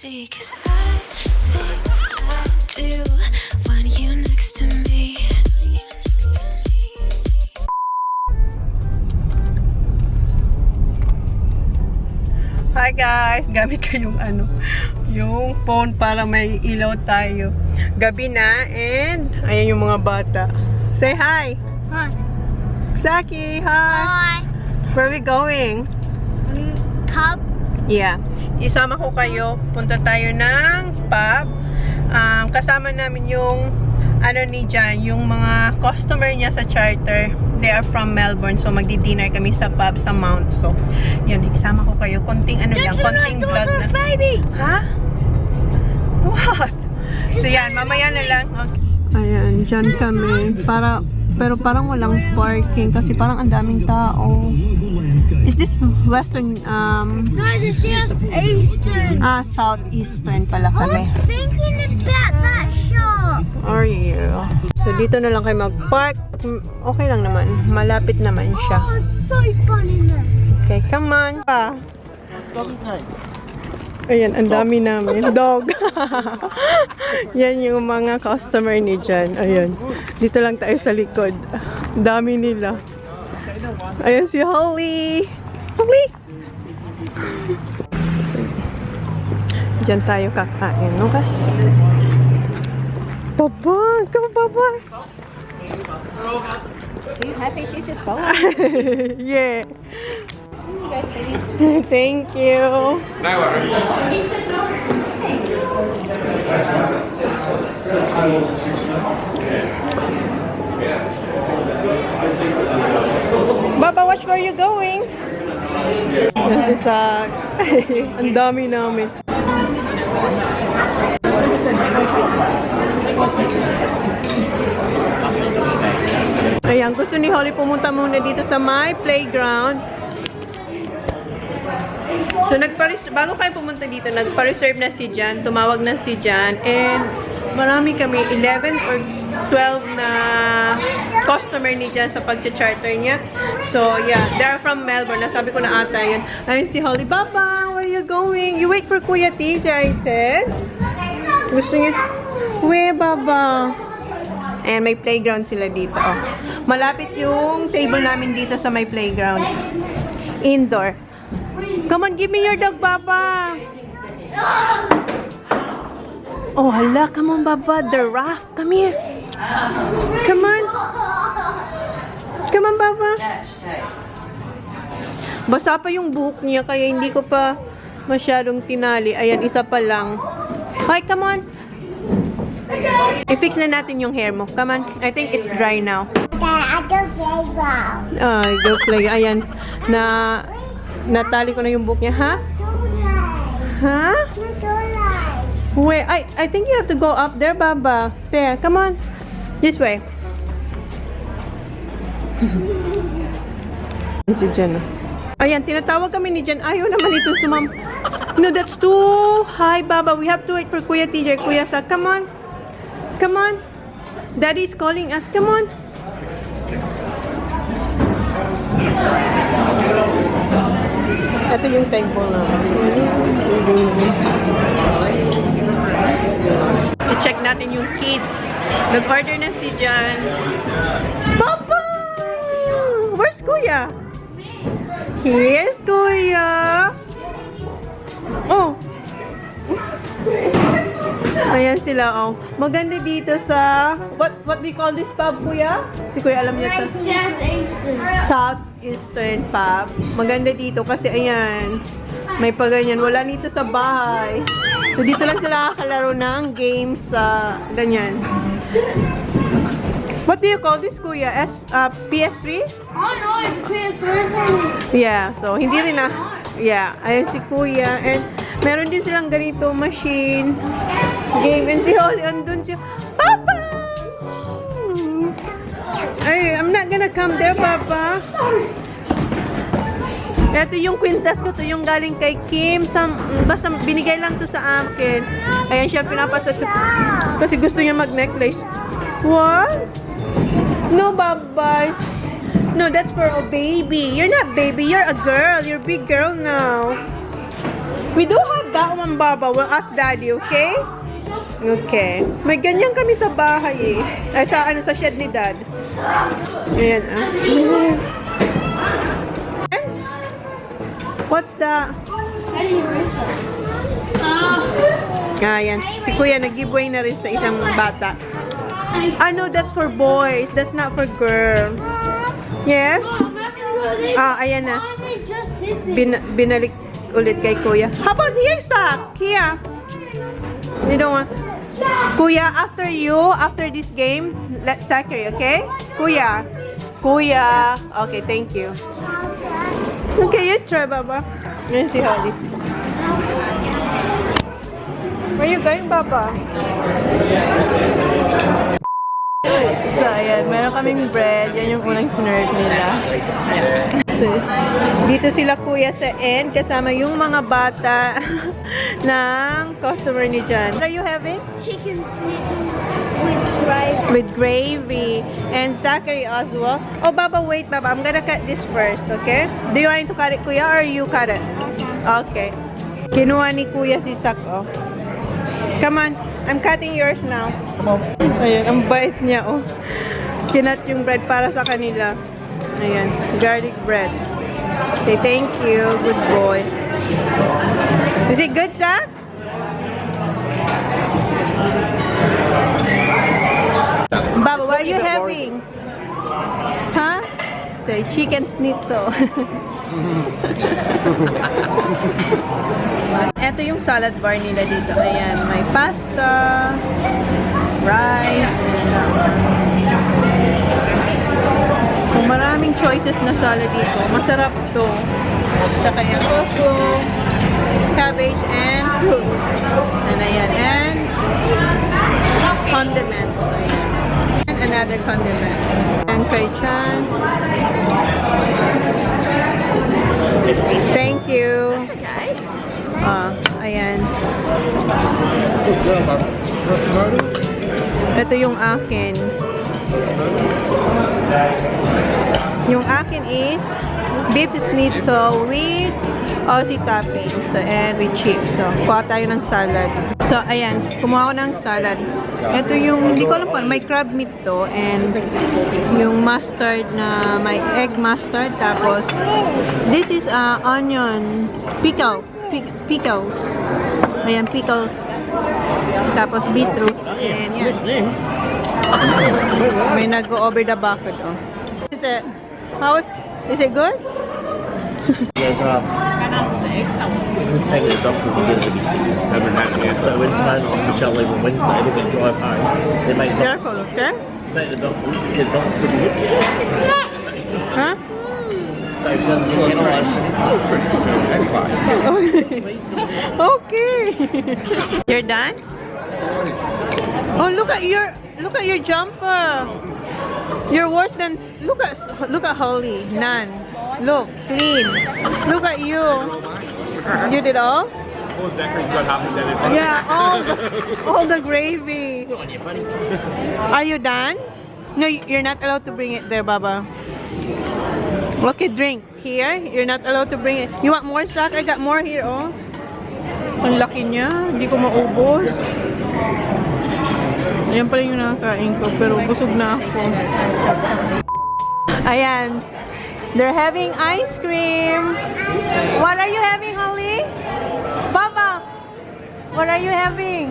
see, 'cause I think I do want you next to me. Hi guys! Gamit ko yung yung phone para may ilaw tayo. Gabi na and ayan yung mga bata. Say hi! Hi! Saki! Hi! Hi. Where are we going? Pub. Yeah. Isama ko kayo. Punta tayo ng pub. Kasama namin yung ni Jan, yung mga customer niya sa charter. They are from Melbourne. So, magdi-dinner kami sa pub sa Mount. So, yun. Isama ko kayo. Konting konting vlog na. Baby. Ha? What? So, yan. Mamaya na lang. Okay. Ayan. Dyan kami. Pero parang walang parking kasi parang ang daming tao. Is this western? No, this is Eastern. Southeastern pala kami. I'm thinking about that shop. Are you? So, dito na lang kayo mag-park. Okay lang naman. Malapit naman siya. Oh, it's so fun in there. Okay, come on. Ayan, ang dami namin. Dog. Yan yung mga customer ni Jan. Ayan. Dito lang tayo sa likod. Dami nila. Ayan si Holly. Holly! So, dyan tayo kakain. No, kas? Baba! Come on, Baba! She's happy. She's just going. Yeah. You guys finish. Thank you. No worries. Baba, watch where you going. This is ang dami namin. Ayan, gusto ni Holly pumunta muna dito sa my playground. So, bago kayo pumunta dito, nagpa-reserve na si Jan, tumawag na si Jan, and marami kami, 11 or 12 na customer ni Jan sa pag-charter niya. So, yeah, they're from Melbourne. Nasabi ko na ata yun. Ayun si Holly, Baba, where are you going? You wait for Kuya TJ, I said. Gusto niya, where, Baba? Ayan, may playground sila dito. Oh. Malapit yung table namin dito sa may playground. Indoor. Come on, give me your dog, Baba. Oh, hala. Come on, Baba. The raft. Come here. Come on. Come on, Baba. Basa pa yung buhok niya, kaya hindi ko pa masyadong tinali. Ayan, isa pa lang. Hi, come on. I-fix na natin yung hair mo. Come on. I think it's dry now. I go play ball. Go play. Ayan. Natali ko na yung buhok niya. Ha? Ha? Wait, I think you have to go up there, Baba. There, come on. This way. Si Jen. Ayan, tinatawag kami ni Jen. Ayaw naman ito sumam. No, that's too high, Baba. We have to wait for Kuya TJ. Kuya Sa, come on. Come on. Daddy's calling us. Come on. Ito yung thankful na. I-check natin yung kids. Nag-order na si Jan. Papa! Where's Kuya? Here's Kuya. Oh! Ayan sila, oh. Maganda dito sa... What do you call this pub, Kuya? Si Kuya alam niya to. Southeastern pub. Maganda dito kasi ayan. May paganyan. Wala dito sa bahay. So dito lang sila kakalaro ng games sa ganyan. What do you call this, Kuya? PS3? Oh no, it's PS3. Yeah, so hindi rin na. Yeah, ayan si Kuya. And meron din silang ganito machine. Game. And si Holly, andun siya. Papa! Ay, I'm not gonna come there, Papa. Ito yung kwintas ko. Ito yung galing kay Kim. Basta binigay lang to sa akin. Ayan siya, pinapasot ko. Kasi gusto niya mag-necklace. What? No, Baba. No, that's for a baby. You're not baby. You're a girl. You're a big girl now. We do have that one, Baba. We'll ask Daddy, okay? Okay. May ganyan kami sa bahay eh. Ay, sa shed ni Dad. Ayan, What's that? Ayan. Si Kuya nag-giveaway na rin sa isang bata. No, that's for boys. That's not for girl. Yes? Ayan na. Binalik ulit kay Kuya. How about here, Sak? Here. You don't want... Kuya, after this game, let's Zachary, okay? Kuya. Okay, thank you. Okay, you try, Baba. Yan si Holly. Where you going, Baba? So, ayan. Meron kaming bread. Yan yung unang sinerve nila. Ayan. So, dito sila Kuya sa end. Kasama yung mga bata ng customer ni Jan. What are you having? Chicken schnitzel with gravy. With gravy. And Zachary as well. Oh, Baba, wait, Baba. I'm gonna cut this first, okay? Do you want to cut it, Kuya, or you cut it? Okay. Kinuha ni Kuya si Sak, oh. Come on. I'm cutting yours now. Ayan, ang bait niya, oh. Kinat yung bread para sa kanila. Ayan, garlic bread. Okay, thank you. Good boy. Is it good, Sak? Baba, what are you having? Huh? Say, chicken schnitzel. Ito yung salad bar nila dito. Ayan, may pasta, rice, so maraming choices na salad dito. Masarap to. Tsaka yung tofu, cabbage, and fruits. And ayan, and condiments. Ayan. And another condiment. And kay Chan. Thank you. Ayan. Ito yung akin. Yung akin is beef schnitzel with Aussie toppings. So, and with chips. So, kuha tayo ng salad. So, ayan. Kumuha ko ng salad. Ito yung, hindi ko alam pa, may crab meat to. And yung mustard na, may egg mustard. Tapos, this is onion. Pickles. Ayan, pickles. Tapos, beetroot. And yan. May nag-go over the bucket, oh. Is it? Is it good? Yes, take the doctor to get to be sick. Haven't happened yet. So when it's on Michelle leave on Wednesday, they're going to drive home. They make Careful, okay? take the doctor to the look. Huh? So she doesn't get on. It's still pretty good anyway. Okay. You're done? Oh, look at your jumper. You're worse than look at Holly. None. Look, clean. Look at you. You did all? Oh, Zachary's got half a day. Yeah, all the gravy. Good on you, buddy. Are you done? No, you're not allowed to bring it there, Baba. Okay, drink. Here, you're not allowed to bring it. You want more, Zach? I got more here, oh. Ang laki niya. Hindi ko maubos. Ayan pala yung nakakain ko, pero busog na ako. Ayan. They're having ice cream. What are you having, Holly? Baba, what are you having?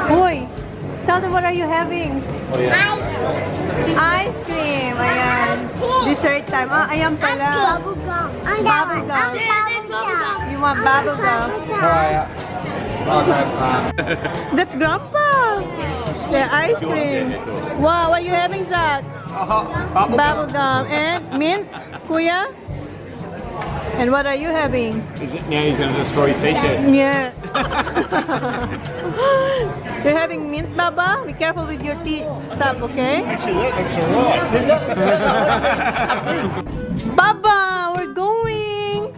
Hoy, tell them what are you having? Ice cream. Ayan. Dessert time. Ayan pala. Bubble gum. You want bubble gum? That's Grandpa. Yeah, ice cream. Wow, what are you having, Zach? Bubble gum and mint, Kuya. And what are you having? Now he's going to destroy your t-shirt. Yeah. You're having mint, Baba? Be careful with your teeth stuff, okay? Actually, that looks alright. Baba, we're going.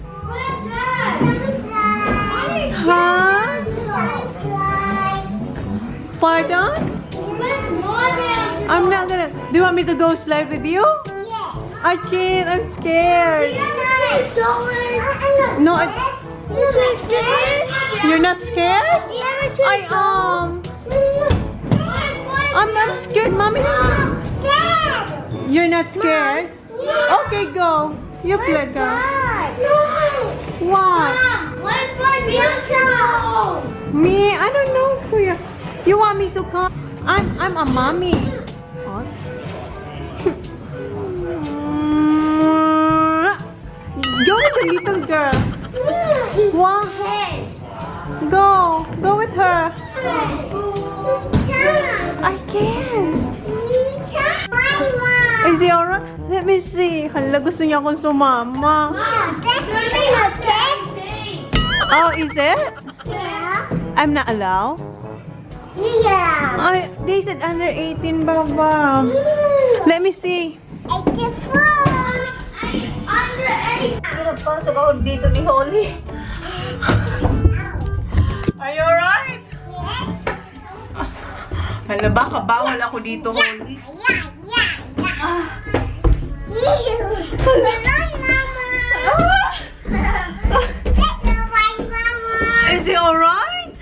Huh? Pardon? I'm not gonna. Do you want me to go slide with you? I can't. I'm scared. No, You're not scared? I'm scared. Mommy's You're not scared? Okay, go. You play, go. What? Where's my musical? Me? I don't know, Kuya. You want me to come? I'm a mommy. What? Go with the little girl. What? Go with her. I can. Is he alright? Let me see. Hala, gusto niya akong sumama. Oh, is it? I'm not allowed? Oh, they said under 18, Baba. Let me see. Under 8. Pasok ako dito ni Holly. Are you alright? Hala, baka bawal ako dito, Holly. Is he alright?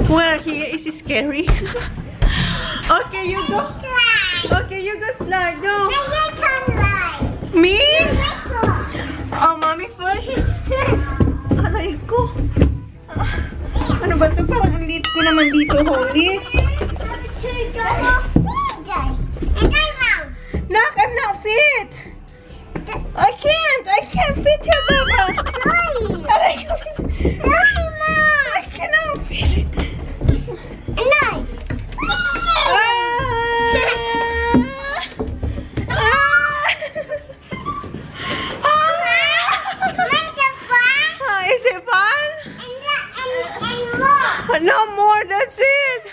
Where here? Is he scary? Okay, you go. Okay, you go slide. Go. Me? Oh, mommy first. Aray ko. Ano ba ito? Parang ang liit ko naman dito, Holly. Nak, I'm not fit. I can't fit here, Baba. Aray ko. I cannot fit. Is it fun? No more, that's it.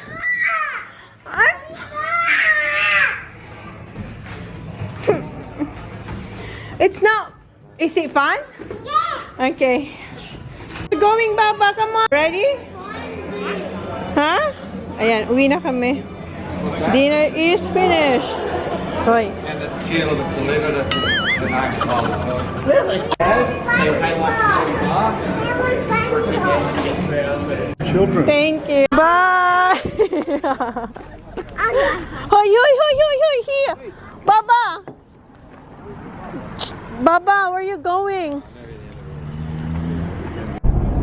It's not. Is it fun? Yeah. Okay. We're going, Baba. Come on. Ready? Huh? Ayan, uwi na kami. Dinner is finished. Hoy. And the shield that's delivered at the night call. Really? Children. Thank you. Bye. Hoy, hoy, hoy, hoy, hoy, here. Baba. Baba, where are you going?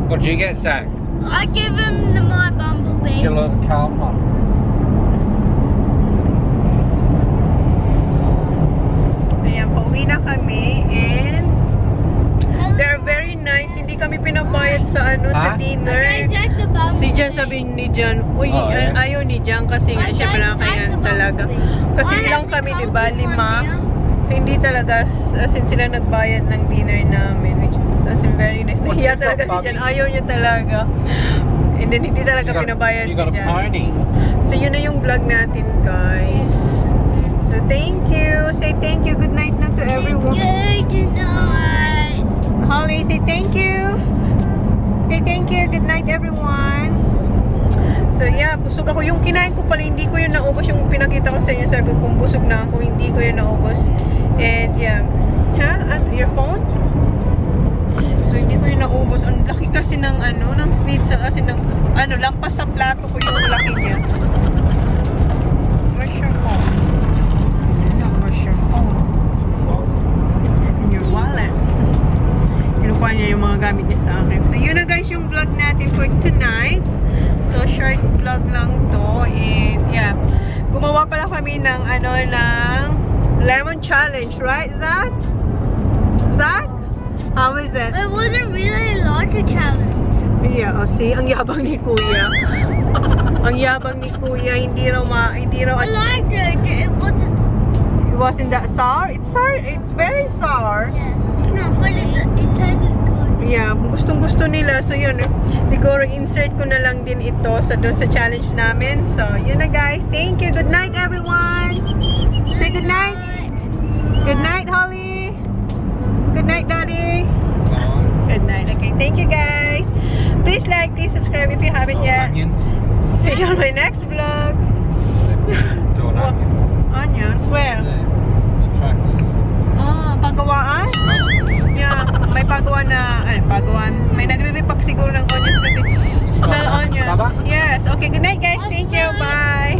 What did you get, Zach? I give him my bumblebee. Get a little car pump. Ayan, pauwi na kami and they're very nice. Hindi kami pinabayad sa sa dinner. Si Jan sabi ni Jan, uy, Oh, yeah. ayaw ni Jan kasi nga siya pinakayan talaga. Kasi lang kami, di ba, 5. Hindi talaga, as in sila nagbayad ng dinner namin. Which, as in very nice. Nahiya talaga si Jan, ayaw niya talaga. And then hindi talaga pinabayad You si got a Jan. pony. So yun na yung vlog natin, guys. So thank you. Say thank you. Good night na to everyone. Holly, say thank you. Say thank you. Good night, everyone. So yeah, busog ako. Yung kinain ko pala, hindi ko yun naubos. Yung pinakita ko sa inyo, sabi kong busog na ako, hindi ko yun naubos. And yeah. Ha? Your phone? So hindi ko yun naubos. Ang laki kasi ng ng snitzel, kasi ng lampas sa plato ko yung laki niya. Where's your phone? Where's your phone? In your wallet. Kinukuha niya yung mga gamit niya sa akin. So yun na guys yung vlog natin for tonight. So short vlog lang to. And yeah, gumawa pala kami ng ng lemon challenge, right, Zach? Zach? How is it? It wasn't really like a challenge. Yeah, oh, see, ang yabang ni Kuya. Ang yabang ni Kuya, hindi raw I liked it. It wasn't that sour. It's sour. It's very sour. Yeah, it's not, but it tastes good. Yeah, gustong-gusto nila. So yun, siguro insert ko na lang din ito doon sa challenge namin. So yun na guys. Thank you. Good night everyone. Say good night. Good night, Holly. Good night, Daddy. Good night. Okay, thank you guys. Please like, please subscribe if you haven't yet. See you on my next vlog. Onions? Where? Ah, pagawaan? Yeah, may pagawa na bagoan. May nagre-repack siguro ng onions kasi smell onions. Baba? Yes. Okay, good night guys. Thank you. Bye.